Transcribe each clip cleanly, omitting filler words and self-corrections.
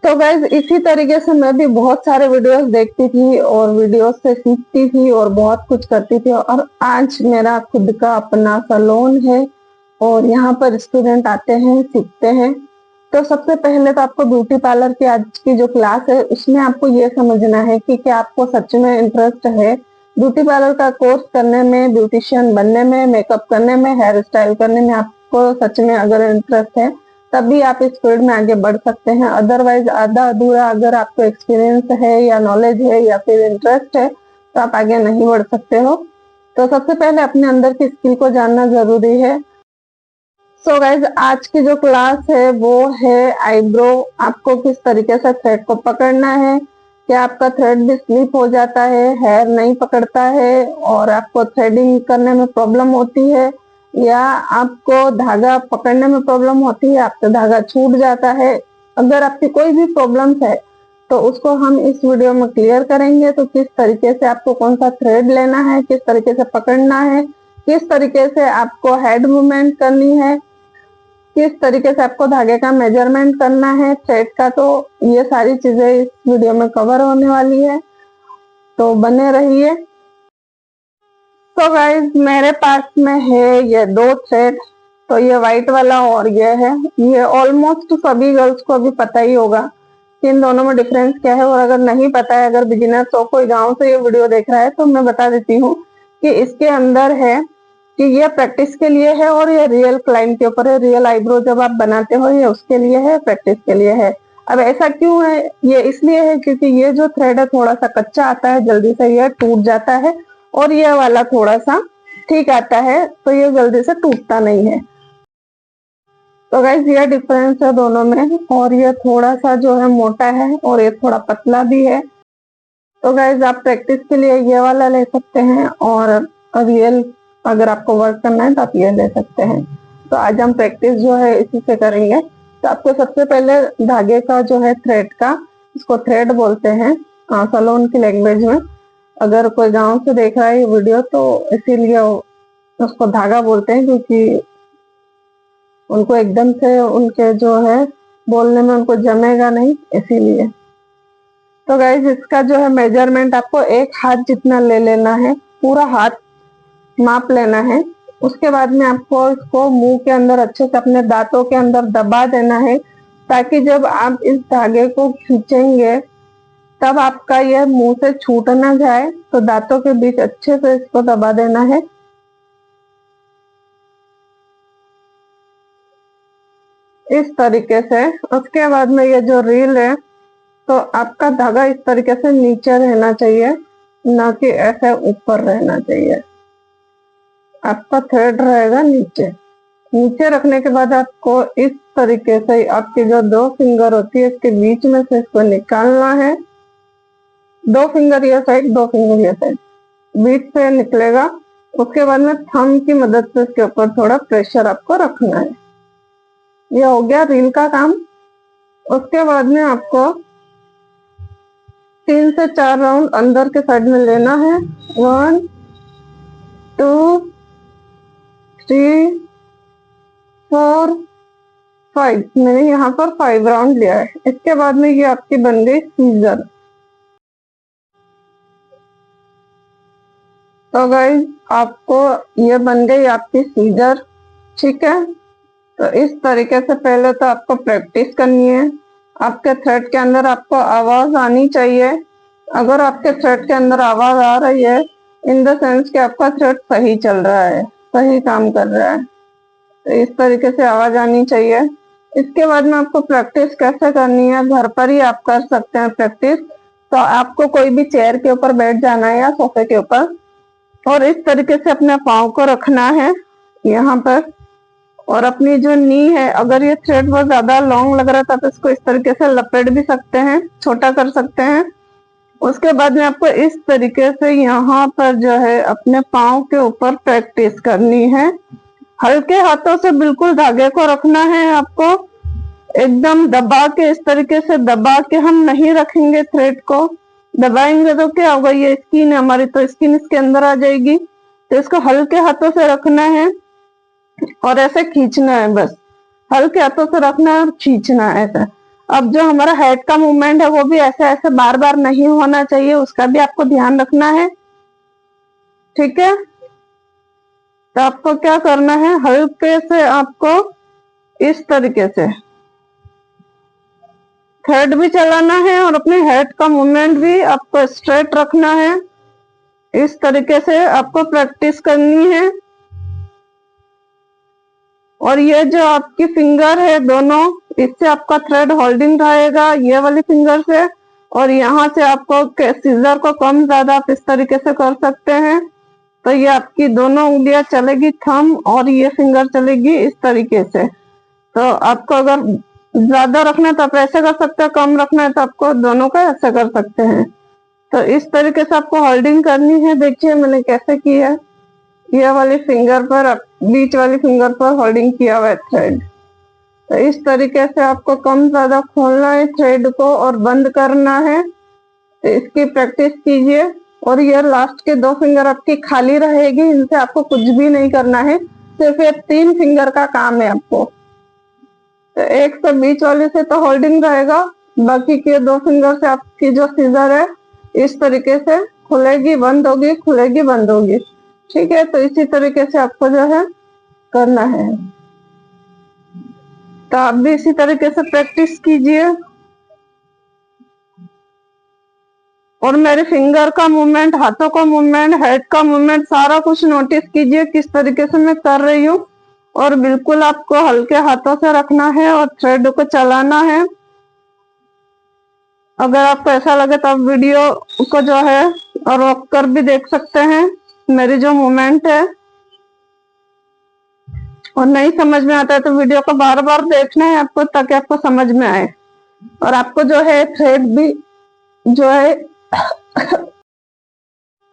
तो गाइज इसी तरीके से मैं भी बहुत सारे वीडियोस देखती थी और वीडियोस से सीखती थी और बहुत कुछ करती थी। और आज मेरा खुद का अपना सैलून है और यहाँ पर स्टूडेंट आते हैं, सीखते हैं। तो सबसे पहले तो आपको ब्यूटी पार्लर की आज की जो क्लास है उसमें आपको ये समझना है कि क्या आपको सच में इंटरेस्ट है ब्यूटी पार्लर का कोर्स करने में, ब्यूटिशियन बनने में, मेकअप करने में, हेयर स्टाइल करने में। आपको सच में अगर इंटरेस्ट है तभी आप इस फील्ड में आगे बढ़ सकते हैं। अदरवाइज आधा अधूरा अगर आपको एक्सपीरियंस है या नॉलेज है या फिर इंटरेस्ट है तो आप आगे नहीं बढ़ सकते हो। तो सबसे पहले अपने अंदर की स्किल को जानना जरूरी है। सो गाइज आज की जो क्लास है वो है आईब्रो। आपको किस तरीके से थ्रेड को पकड़ना है, क्या आपका थ्रेड भी स्लिप हो जाता है, हेयर नहीं पकड़ता है और आपको थ्रेडिंग करने में प्रॉब्लम होती है, या आपको धागा पकड़ने में प्रॉब्लम होती है, आपका धागा छूट जाता है। अगर आपकी कोई भी प्रॉब्लम्स है तो उसको हम इस वीडियो में क्लियर करेंगे। तो किस तरीके से आपको कौन सा थ्रेड लेना है, किस तरीके से पकड़ना है, किस तरीके से आपको हेड मूवमेंट करनी है, किस तरीके से आपको धागे का मेजरमेंट करना है, थ्रेड का, तो ये सारी चीजें इस वीडियो में कवर होने वाली है। तो बने रहिए। तो गाइज मेरे पास में है ये दो थ्रेड। तो ये व्हाइट वाला और ये है। ये ऑलमोस्ट सभी गर्ल्स को अभी पता ही होगा कि इन दोनों में डिफरेंस क्या है। और अगर नहीं पता है, अगर बिगिनर्स हो, कोई गांव से ये वीडियो देख रहा है, तो मैं बता देती हूँ कि इसके अंदर है कि ये प्रैक्टिस के लिए है और ये रियल क्लाइंट के ऊपर है। रियल आईब्रो जब आप बनाते हो ये उसके लिए है, प्रैक्टिस के लिए है। अब ऐसा क्यों है? ये इसलिए है क्योंकि ये जो थ्रेड है थोड़ा सा कच्चा आता है, जल्दी से ये टूट जाता है, और ये वाला थोड़ा सा ठीक आता है, तो ये जल्दी से टूटता नहीं है। तो गाइज ये डिफरेंस है दोनों में। और ये थोड़ा सा जो है मोटा है और ये थोड़ा पतला भी है। तो गाइज आप प्रैक्टिस के लिए ये वाला ले सकते हैं और रियल अगर आपको वर्क करना है तो आप ये ले सकते हैं। तो आज हम प्रैक्टिस जो है इसी से करेंगे। तो आपको सबसे पहले धागे का जो है थ्रेड का, इसको थ्रेड बोलते हैं सैलून की लैंग्वेज में। अगर कोई गांव से देख रहा है ये वीडियो तो इसीलिए उसको धागा बोलते हैं, क्योंकि उनको एकदम से उनके जो है बोलने में उनको जमेगा नहीं, इसीलिए। तो गाइज इसका जो है मेजरमेंट आपको एक हाथ जितना ले लेना है, पूरा हाथ माप लेना है। उसके बाद में आपको इसको मुंह के अंदर अच्छे से अपने दांतों के अंदर दबा देना है, ताकि जब आप इस धागे को खींचेंगे तब आपका यह मुंह से छूट ना जाए। तो दांतों के बीच अच्छे से इसको दबा देना है। इस तरीके से। उसके बाद में ये जो रील है, तो आपका धागा इस तरीके से नीचे रहना चाहिए, ना कि ऐसे ऊपर रहना चाहिए। आपका थ्रेड रहेगा नीचे। नीचे रखने के बाद आपको इस तरीके से आपकी जो दो फिंगर होती है इसके बीच में से इसको निकालना है। दो फिंगर ये साइड, दो फिंगर ये साइड, बीच से निकलेगा। उसके बाद में थंब की मदद से इसके ऊपर थोड़ा प्रेशर आपको रखना है। ये हो गया रील का काम। उसके बाद में आपको 3 से 4 राउंड अंदर के साइड में लेना है। 1 2 3 4 5। मैंने यहाँ पर 5 राउंड लिया है। इसके बाद में ये आपकी बन गई सीजर। तो गाइस आपको ये बन गई आपकी सीजर, ठीक है। तो इस तरीके से पहले तो आपको प्रैक्टिस करनी है। आपके थ्रेड के अंदर आपको आवाज आनी चाहिए। अगर आपके थ्रेड के अंदर आवाज आ रही है, इन द सेंस कि आपका थ्रेड सही चल रहा है, सही काम कर रहा है। तो इस तरीके से आवाज आनी चाहिए। इसके बाद में आपको प्रैक्टिस कैसे करनी है, घर पर ही आप कर सकते हैं प्रैक्टिस। तो आपको कोई भी चेयर के ऊपर बैठ जाना है या सोफे के ऊपर, और इस तरीके से अपने पाँव को रखना है यहाँ पर। और अपनी जो नी है, अगर ये थ्रेड बहुत ज्यादा लॉन्ग लग रहा था तो इसको इस तरीके से लपेट भी सकते हैं, छोटा कर सकते हैं। उसके बाद में आपको इस तरीके से यहाँ पर जो है अपने पाँव के ऊपर प्रैक्टिस करनी है। हल्के हाथों से बिल्कुल धागे को रखना है आपको, एकदम दबा के, इस तरीके से दबा के हम नहीं रखेंगे थ्रेड को। दबाएंगे तो क्या होगा, ये स्किन है हमारी, तो स्किन इसके अंदर आ जाएगी। तो इसको हल्के हाथों से रखना है और ऐसे खींचना है, बस हल्के हाथों से रखना है और खींचना है ऐसा। अब जो हमारा हेड का मूवमेंट है वो भी ऐसे ऐसे बार बार नहीं होना चाहिए, उसका भी आपको ध्यान रखना है। ठीक है, तो आपको क्या करना है, हल्के से आपको इस तरीके से थ्रेड भी चलाना है और अपने हेड का मूवमेंट भी आपको स्ट्रेट रखना है। इस तरीके से आपको प्रैक्टिस करनी है। और ये जो आपकी फिंगर है दोनों, इससे आपका थ्रेड होल्डिंग रहेगा ये वाली फिंगर से, और यहाँ से आपको सीजर को कम ज्यादा आप इस तरीके से कर सकते हैं। तो ये आपकी दोनों उंगलियां चलेगी, थंब और ये फिंगर चलेगी इस तरीके से। तो आपको अगर ज्यादा रखना है तो आप ऐसे कर सकते हैं, कम रखना है तो आपको दोनों का ऐसे कर सकते हैं। तो इस तरीके से आपको होल्डिंग करनी है। देखिए मैंने कैसे की है, ये वाली फिंगर पर, बीच वाली फिंगर पर होल्डिंग किया हुआ है थ्रेड। तो इस तरीके से आपको कम ज्यादा खोलना है थ्रेड को और बंद करना है। तो इसकी प्रैक्टिस कीजिए। और ये लास्ट के 2 फिंगर आपकी खाली रहेगी, इनसे आपको कुछ भी नहीं करना है, सिर्फ ये 3 फिंगर का काम है आपको। तो एक से बीच वाले से तो होल्डिंग रहेगा, बाकी के 2 फिंगर से आपकी जो सीजर है इस तरीके से खुलेगी बंद होगी, खुलेगी बंद होगी। ठीक है, तो इसी तरीके से आपको जो है करना है। तो आप भी इसी तरीके से प्रैक्टिस कीजिए। और मेरे फिंगर का मूवमेंट, हाथों का मूवमेंट, हेड का मूवमेंट सारा कुछ नोटिस कीजिए किस तरीके से मैं कर रही हूँ। और बिल्कुल आपको हल्के हाथों से रखना है और थ्रेड को चलाना है। अगर आपको ऐसा लगे तो आप वीडियो को जो है और रोक कर भी देख सकते हैं मेरी जो मूवमेंट है। और नहीं समझ में आता है तो वीडियो को बार बार देखना है आपको, ताकि आपको समझ में आए। और आपको जो है थ्रेड भी जो है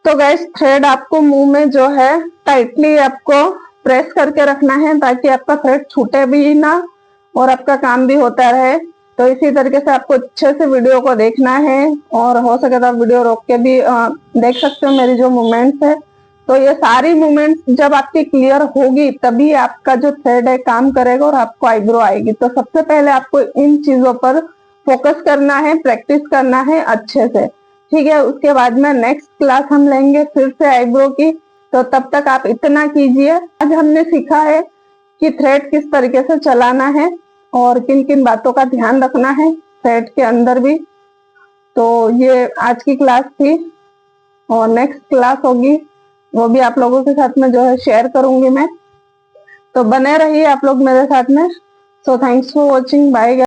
तो गाइस थ्रेड आपको मुंह में जो है टाइटली आपको प्रेस करके रखना है, ताकि आपका थ्रेड छूटे भी ना और आपका काम भी होता रहे। तो इसी तरीके से आपको अच्छे से वीडियो को देखना है। और हो सके तो आप वीडियो रोक के भी देख सकते हो मेरी जो मूवमेंट्स है। तो ये सारी मूवमेंट्स जब आपकी क्लियर होगी तभी आपका जो थ्रेड है काम करेगा और आपको आईब्रो आएगी। तो सबसे पहले आपको इन चीजों पर फोकस करना है, प्रैक्टिस करना है अच्छे से। ठीक है, उसके बाद में नेक्स्ट क्लास हम लेंगे फिर से आईब्रो की। तो तब तक आप इतना कीजिए। आज हमने सीखा है कि थ्रेड किस तरीके से चलाना है और किन किन बातों का ध्यान रखना है थ्रेड के अंदर भी। तो ये आज की क्लास थी और नेक्स्ट क्लास होगी वो भी आप लोगों के साथ में जो है शेयर करूंगी मैं। तो बने रहिए आप लोग मेरे साथ में। So thanks for watching, bye.